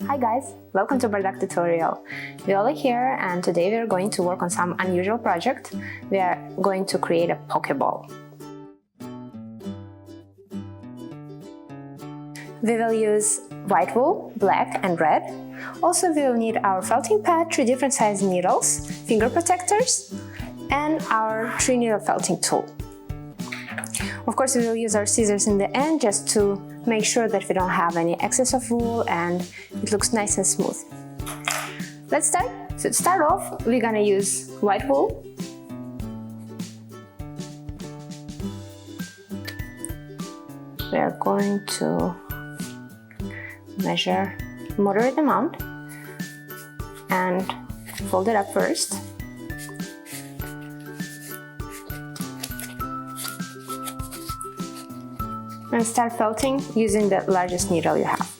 Hi guys, welcome to Baarduck tutorial. Viola here, and today we are going to work on some unusual project. We are going to create a Pokeball. We will use white wool, black and red. Also we will need our felting pad, 3 different size needles, finger protectors and our 3 needle felting tool. Of course we will use our scissors in the end just to make sure that we don't have any excess of wool and it looks nice and smooth. Let's start. So to start off, we're gonna use white wool. We are going to measure moderate amount and fold it up first. And start felting using the largest needle you have.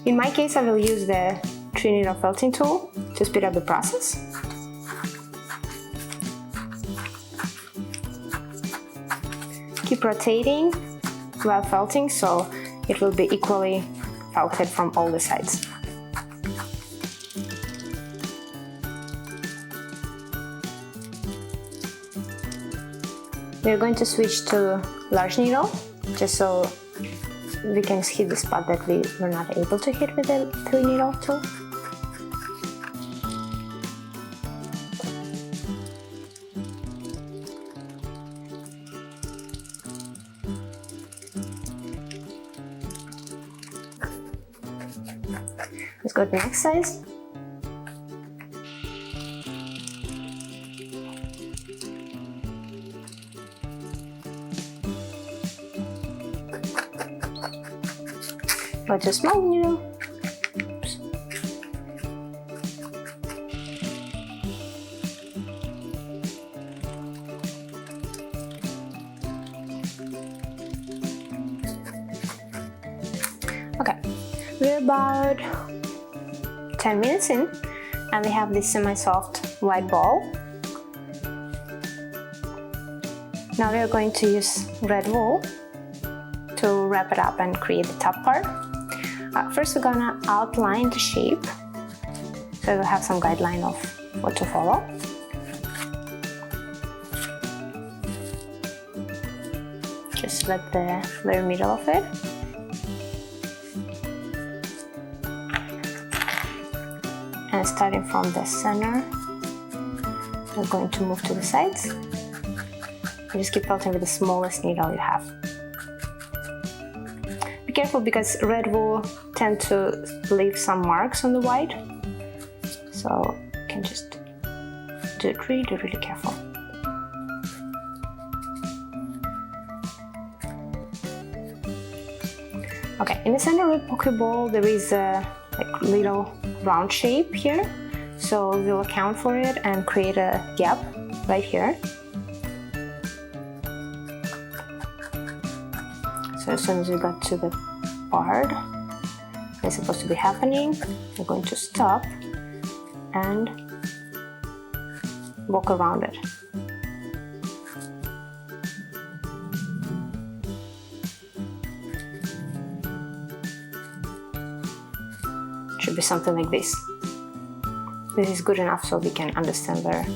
In my case, I will use the 3 needle felting tool to speed up the process. Keep rotating while felting so it will be equally felted from all the sides. We're going to switch to large needle, just so we can hit the spot that we were not able to hit with the 3 needle tool. Let's go to the next size. Go to small needle. Oops. Okay, we're about 10 minutes in and we have this semi-soft white ball. Now we are going to use red wool to wrap it up and create the top part. First we're gonna outline the shape, so we'll have some guideline of what to follow. Just let the very middle of it. And starting from the center, we're going to move to the sides. And just keep felting with the smallest needle you have. Be careful because red wool tend to leave some marks on the white, so you can just do it really careful. Okay, in the center of the Pokeball there is a little round shape here, so we'll account for it and create a gap right here. So as soon as we got to the part that's supposed to be happening, we're going to stop and walk around it. Should be something like this. This is good enough so we can understand where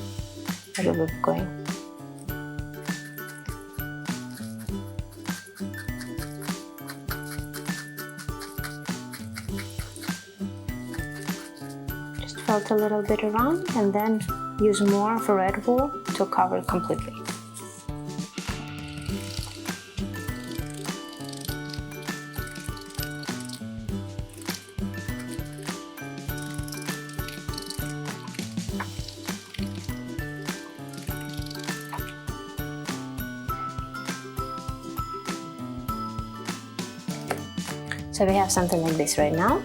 it will be going. Felt a little bit around and then use more of a red wool to cover it completely. So we have something like this right now.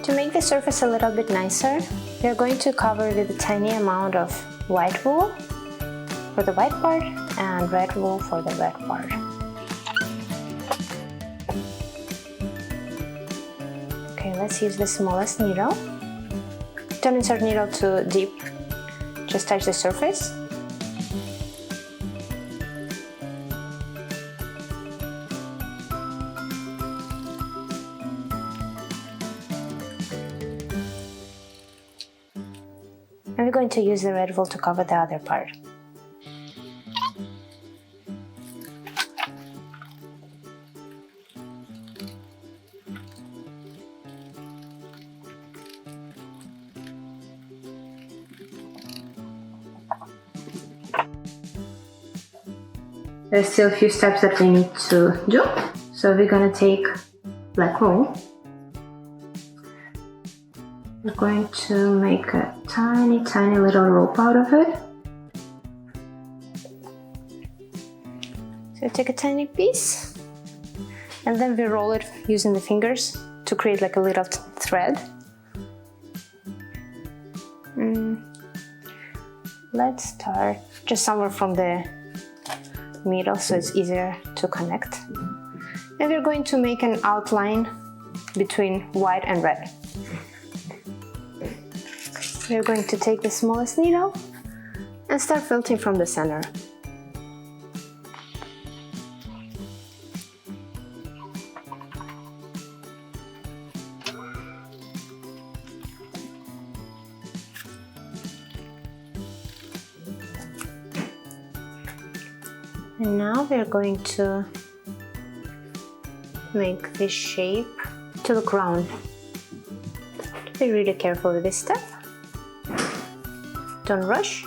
To make the surface a little bit nicer, we are going to cover it with a tiny amount of white wool for the white part and red wool for the red part. Okay, let's use the smallest needle. Don't insert needle too deep, just touch the surface. And we're going to use the red wool to cover the other part. There's still a few steps that we need to do. So we're gonna take black wool. We're going to make a tiny, tiny little rope out of it. So take a tiny piece and then we roll it using the fingers to create like a little thread. Let's start just somewhere from the middle so it's easier to connect. And we're going to make an outline between white and red. We're going to take the smallest needle and start felting from the center. And now we're going to make this shape to look round. Be really careful with this step. Don't rush.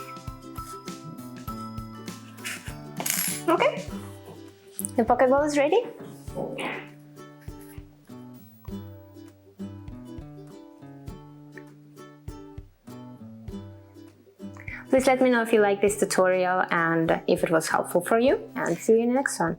Okay, the Pokeball is ready. Please let me know if you like this tutorial and if it was helpful for you, and see you in the next one.